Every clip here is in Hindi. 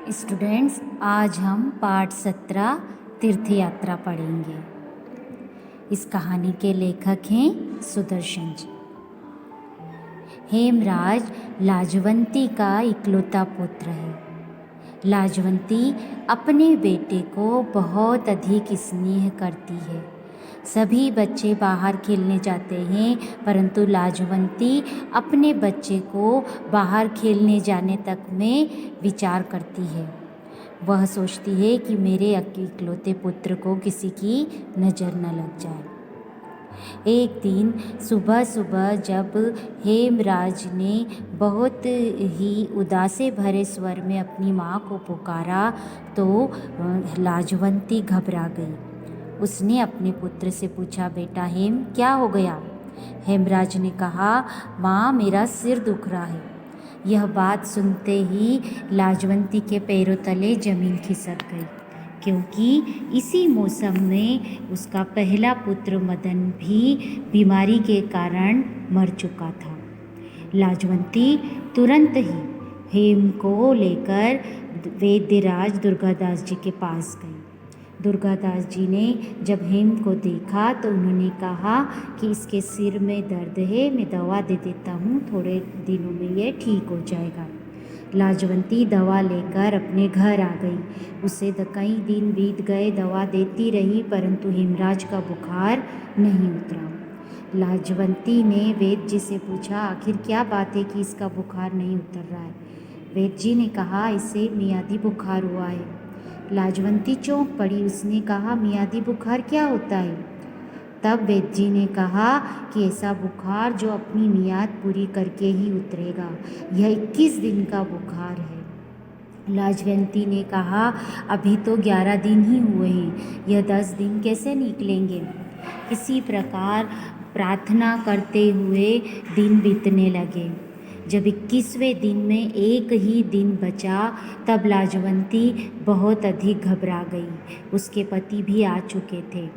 स्टूडेंट्स, आज हम पाठ 17 तीर्थ यात्रा पढ़ेंगे। इस कहानी के लेखक हैं सुदर्शन जी। हेमराज लाजवंती का इकलौता पुत्र है। लाजवंती अपने बेटे को बहुत अधिक स्नेह करती है। सभी बच्चे बाहर खेलने जाते हैं, परंतु लाजवंती अपने बच्चे को बाहर खेलने जाने तक में विचार करती है। वह सोचती है कि मेरे इकलौते पुत्र को किसी की नज़र न लग जाए। एक दिन सुबह सुबह जब हेमराज ने बहुत ही उदासी भरे स्वर में अपनी माँ को पुकारा तो लाजवंती घबरा गई। उसने अपने पुत्र से पूछा, बेटा हेम, क्या हो गया? हेमराज ने कहा, माँ, मेरा सिर दुख रहा है। यह बात सुनते ही लाजवंती के पैरों तले जमीन खिसक गई, क्योंकि इसी मौसम में उसका पहला पुत्र मदन भी बीमारी के कारण मर चुका था। लाजवंती तुरंत ही हेम को लेकर वैद्यराज दुर्गादास जी के पास गई। दुर्गादास जी ने जब हेम को देखा तो उन्होंने कहा कि इसके सिर में दर्द है, मैं दवा दे देता हूँ, थोड़े दिनों में ये ठीक हो जाएगा। लाजवंती दवा लेकर अपने घर आ गई। उसे कई दिन बीत गए, दवा देती रही, परंतु हेमराज का बुखार नहीं उतरा। लाजवंती ने वैद्य जी से पूछा, आखिर क्या बात है कि इसका बुखार नहीं उतर रहा है? वैद्य जी ने कहा, इसे मियादी बुखार हुआ है। लाजवंती चौंक पड़ी। उसने कहा, मियादी बुखार क्या होता है? तब वैद्य जी ने कहा कि ऐसा बुखार जो अपनी मियाद पूरी करके ही उतरेगा। यह 21 दिन का बुखार है। लाजवंती ने कहा, अभी तो 11 दिन ही हुए हैं, यह 10 दिन कैसे निकलेंगे? इसी प्रकार प्रार्थना करते हुए दिन बीतने लगे। जब 21वें दिन में एक ही दिन बचा तब लाजवंती बहुत अधिक घबरा गई। उसके पति भी आ चुके थे।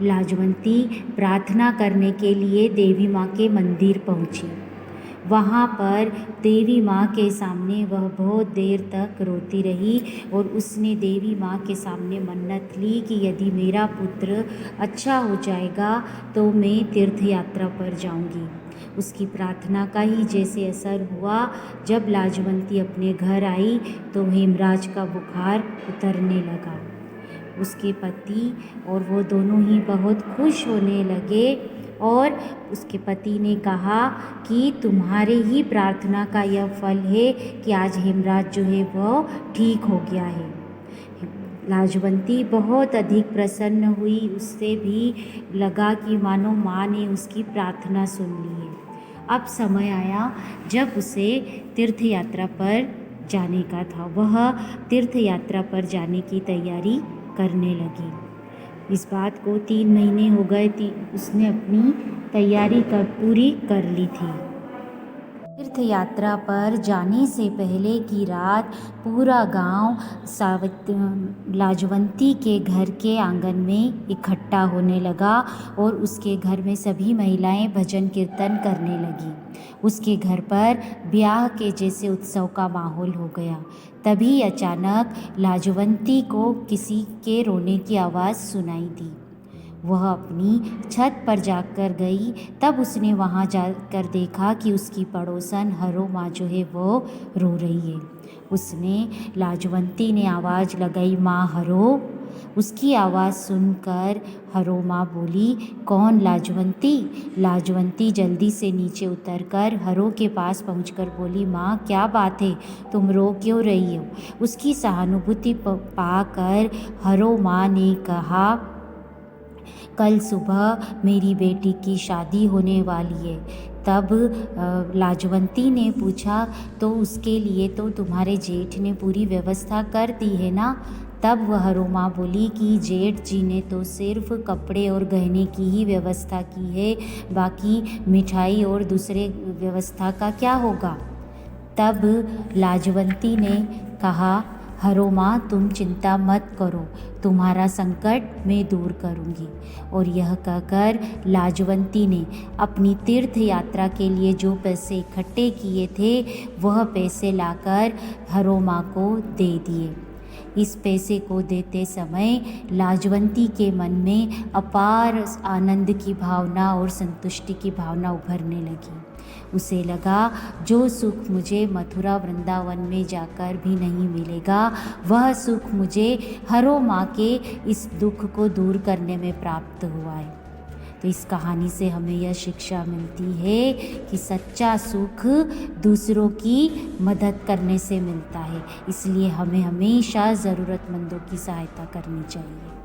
लाजवंती प्रार्थना करने के लिए देवी माँ के मंदिर पहुँची। वहाँ पर देवी माँ के सामने वह बहुत देर तक रोती रही और उसने देवी माँ के सामने मन्नत ली कि यदि मेरा पुत्र अच्छा हो जाएगा तो मैं तीर्थ यात्रा पर जाऊँगी। उसकी प्रार्थना का ही जैसे असर हुआ। जब लाजवंती अपने घर आई तो हेमराज का बुखार उतरने लगा। उसके पति और वो दोनों ही बहुत खुश होने लगे और उसके पति ने कहा कि तुम्हारे ही प्रार्थना का यह फल है कि आज हेमराज जो है वह ठीक हो गया है। लाजवंती बहुत अधिक प्रसन्न हुई। उससे भी लगा कि मानो माँ ने उसकी प्रार्थना सुन ली है। अब समय आया जब उसे तीर्थ यात्रा पर जाने का था। वह तीर्थ यात्रा पर जाने की तैयारी करने लगी। इस बात को 3 महीने हो गए थी। उसने अपनी तैयारी पूरी कर ली थी। तीर्थ यात्रा पर जाने से पहले की रात पूरा गांव लाजवंती के घर के आंगन में इकट्ठा होने लगा और उसके घर में सभी महिलाएं भजन कीर्तन करने लगी। उसके घर पर ब्याह के जैसे उत्सव का माहौल हो गया। तभी अचानक लाजवंती को किसी के रोने की आवाज़ सुनाई दी। वह अपनी छत पर जाकर गई। तब उसने वहां जाकर देखा कि उसकी पड़ोसन हरो माँ जो है वो रो रही है। उसने लाजवंती ने आवाज़ लगाई, माँ हरो। उसकी आवाज़ सुनकर हरो माँ बोली, कौन? लाजवंती। लाजवंती जल्दी से नीचे उतरकर हरो के पास पहुंचकर बोली, माँ क्या बात है, तुम रो क्यों रही हो? उसकी सहानुभूति पाकर हरो माँ ने कहा, कल सुबह मेरी बेटी की शादी होने वाली है। तब लाजवंती ने पूछा, तो उसके लिए तो तुम्हारे जेठ ने पूरी व्यवस्था कर दी है ना? तब वह रोमा बोली कि जेठ जी ने तो सिर्फ कपड़े और गहने की ही व्यवस्था की है, बाकी मिठाई और दूसरे व्यवस्था का क्या होगा? तब लाजवंती ने कहा, हरो माँ तुम चिंता मत करो, तुम्हारा संकट मैं दूर करूँगी। और यह कहकर लाजवंती ने अपनी तीर्थ यात्रा के लिए जो पैसे इकट्ठे किए थे वह पैसे लाकर हरो माँ को दे दिए। इस पैसे को देते समय लाजवंती के मन में अपार आनंद की भावना और संतुष्टि की भावना उभरने लगी। उसे लगा जो सुख मुझे मथुरा वृंदावन में जाकर भी नहीं मिलेगा, वह सुख मुझे हरो माँ के इस दुख को दूर करने में प्राप्त हुआ है। तो इस कहानी से हमें यह शिक्षा मिलती है कि सच्चा सुख दूसरों की मदद करने से मिलता है, इसलिए हमें हमेशा ज़रूरतमंदों की सहायता करनी चाहिए।